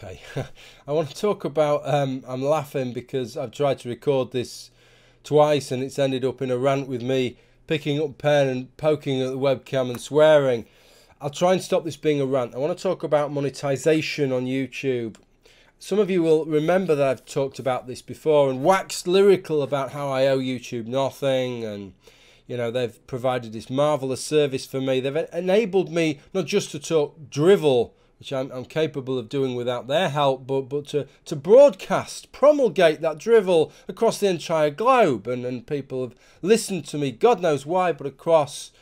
Okay, I want to talk about, I'm laughing because I've tried to record this twice and it's ended up in a rant with me picking up pen and poking at the webcam and swearing. I'll try and stop this being a rant. I want to talk about monetization on YouTube. Some of you will remember that I've talked about this before and waxed lyrical about how I owe YouTube nothing, and you know, they've provided this marvellous service for me. They've enabled me not just to talk drivel, which I'm capable of doing without their help, but to broadcast, promulgate that drivel across the entire globe. And people have listened to me, God knows why, but across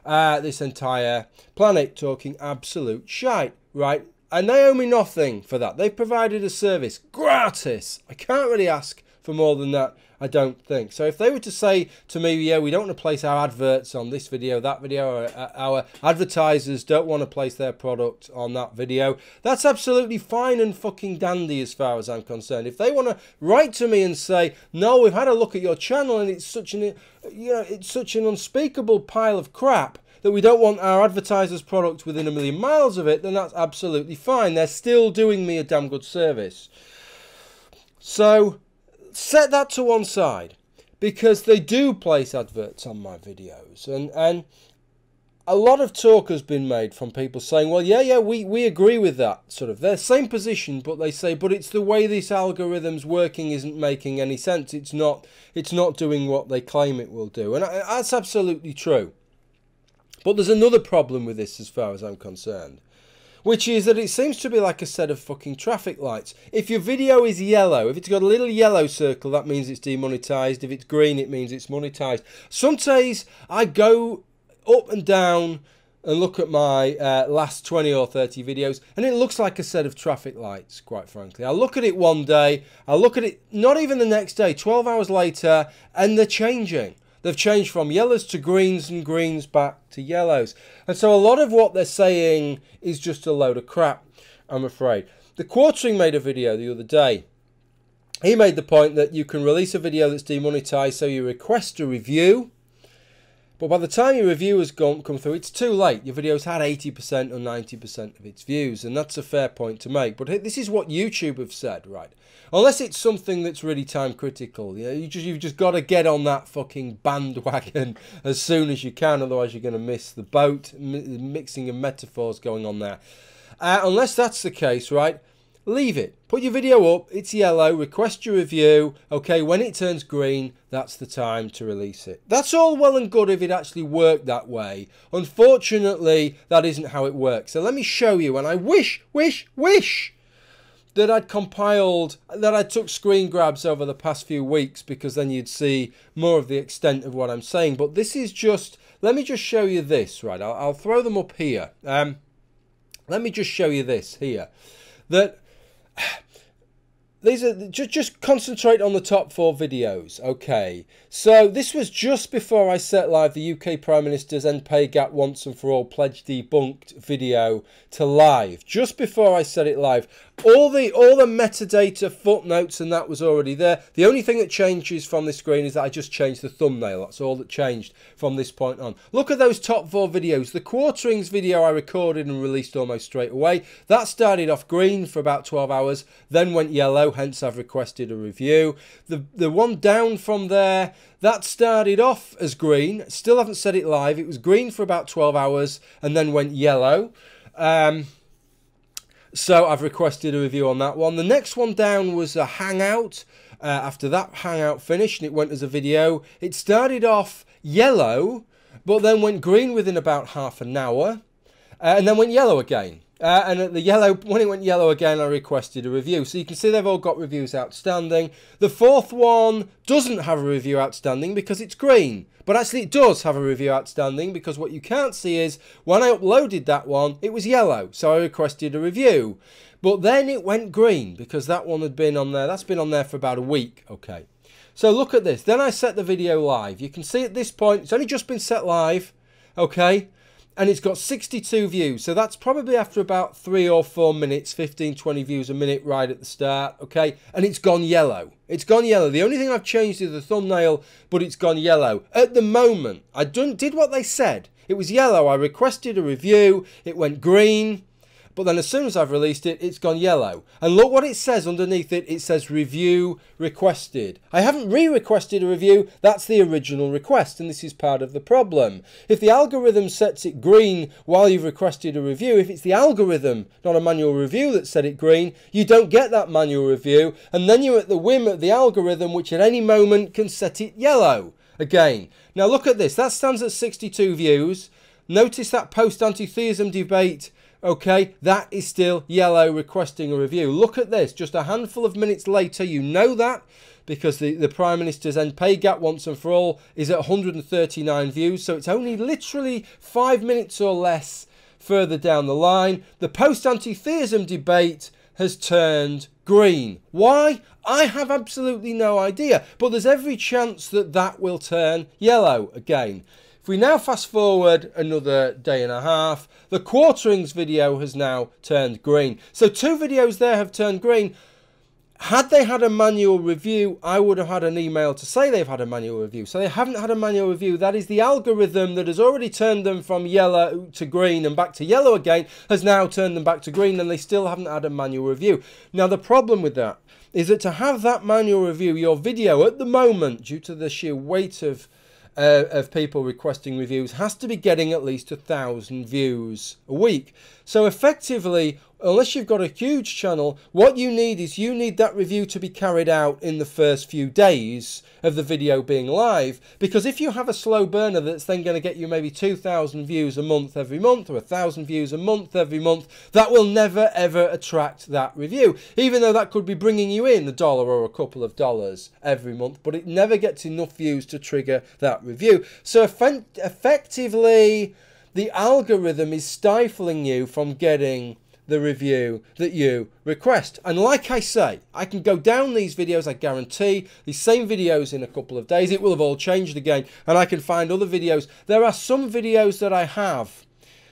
this entire planet, talking absolute shite, right? And they owe me nothing for that. They've provided a service, gratis. I can't really ask for more than that, I don't think. So if they were to say to me, yeah, we don't want to place our adverts on this video, that video, or our advertisers don't want to place their product on that video, that's absolutely fine and fucking dandy as far as I'm concerned. If they want to write to me and say, no, we've had a look at your channel and it's such an, it's such an unspeakable pile of crap that we don't want our advertisers' product within a million miles of it, then that's absolutely fine. They're still doing me a damn good service. So set that to one side, because they do place adverts on my videos, and a lot of talk has been made from people saying, well, yeah, we agree with that, sort of their same position, but they say, but it's the way this algorithm's working isn't making any sense. It's not doing what they claim it will do, and that's absolutely true. But there's another problem with this as far as I'm concerned, which is that it seems to be like a set of fucking traffic lights. If your video is yellow, if it's got a little yellow circle, that means it's demonetized. If it's green, it means it's monetized. Some days I go up and down and look at my last 20 or 30 videos, and it looks like a set of traffic lights, quite frankly. I look at it one day, I look at it not even the next day, 12 hours later, and they're changing. They've changed from yellows to greens and greens back to yellows. And so a lot of what they're saying is just a load of crap, I'm afraid. The Quartering made a video the other day. He made the point that you can release a video that's demonetized, so you request a review, but by the time your review has come through, it's too late. Your video's had 80% or 90% of its views, and that's a fair point to make. But this is what YouTube have said, right? Unless it's something that's really time critical, you know, you've just got to get on that fucking bandwagon as soon as you can, otherwise you're going to miss the boat. Mixing of metaphors going on there. Unless that's the case, right? Leave it. Put your video up, it's yellow, request your review. Okay, when it turns green, that's the time to release it. That's all well and good if it actually worked that way. Unfortunately, that isn't how it works. So let me show you, and I wish that I'd compiled, that I took screen grabs over the past few weeks, because then you'd see more of the extent of what I'm saying. But this is just, let me just show you this, right? I'll throw them up here. Let me just show you this here. That these are just concentrate on the top 4 videos. Okay, so this was just before I set live the UK Prime Minister's End Pay Gap Once and For All Pledge Debunked video to live. Just before I set it live, all the metadata, footnotes, and that was already there. The only thing that changes from this screen is that I just changed the thumbnail. That's all that changed from this point on. Look at those top 4 videos. The Quarterings video I recorded and released almost straight away. That started off green for about 12 hours, then went yellow, hence I've requested a review. The one down from there, that started off as green. Still haven't set it live. It was green for about 12 hours and then went yellow. So I've requested a review on that one. The next one down was a hangout. After that hangout finished and it went as a video, it started off yellow, but then went green within about half an hour, and then went yellow again. And at the yellow, when it went yellow again, I requested a review. So you can see they've all got reviews outstanding. The 4th one doesn't have a review outstanding because it's green. But actually it does have a review outstanding, because what you can't see is when I uploaded that one, it was yellow. So I requested a review. But then it went green because that one had been on there. That's been on there for about a week. Okay. So look at this. Then I set the video live. You can see at this point, it's only just been set live. Okay. And it's got 62 views, so that's probably after about 3 or 4 minutes, 15-20 views a minute right at the start, okay? And it's gone yellow. It's gone yellow. The only thing I've changed is the thumbnail, but it's gone yellow. At the moment, I did what they said. It was yellow. I requested a review. It went green. but then as soon as I've released it, it's gone yellow. And look what it says underneath it. It says review requested. I haven't re-requested a review. That's the original request, and this is part of the problem. If the algorithm sets it green while you've requested a review, if it's the algorithm, not a manual review, that set it green, you don't get that manual review, and then you're at the whim of the algorithm, which at any moment can set it yellow again. Now look at this. That stands at 62 views. Notice that post-anti-theism debate, okay, that is still yellow, requesting a review. Look at this, just a handful of minutes later, you know that, because the Prime Minister's end pay gap once and for all is at 139 views, so it's only literally 5 minutes or less further down the line. The post-anti-theism debate has turned green. Why? I have absolutely no idea, but there's every chance that that will turn yellow again. If we now fast forward another day and a half, the quarterings video has now turned green. So 2 videos there have turned green. Had they had a manual review, I would have had an email to say they've had a manual review. So they haven't had a manual review. That is the algorithm that has already turned them from yellow to green and back to yellow again, has now turned them back to green, and they still haven't had a manual review. Now the problem with that is that to have that manual review, your video at the moment, due to the sheer weight of people requesting reviews, has to be getting at least 1,000 views a week. So effectively, unless you've got a huge channel, what you need is you need that review to be carried out in the first few days of the video being live, because if you have a slow burner that's then going to get you maybe 2,000 views a month every month, or 1,000 views a month every month, that will never ever attract that review, even though that could be bringing you in $1 or a couple of dollars every month, but it never gets enough views to trigger that review. So effectively, the algorithm is stifling you from getting the review that you request. And like I say, I can go down these videos, I guarantee, these same videos in a couple of days, it will have all changed again, and I can find other videos. There are some videos that I have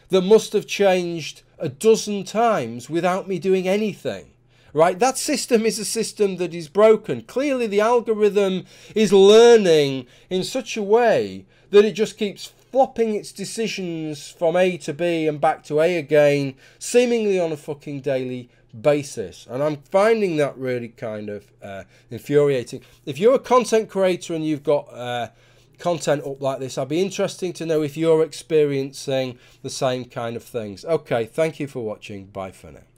that must have changed a dozen times without me doing anything. Right? That system is a system that is broken. Clearly the algorithm is learning in such a way that it just keeps flopping its decisions from A to B and back to A again, seemingly on a fucking daily basis. And I'm finding that really kind of infuriating. If you're a content creator and you've got content up like this, I'd be interested to know if you're experiencing the same kind of things. Okay, thank you for watching. Bye for now.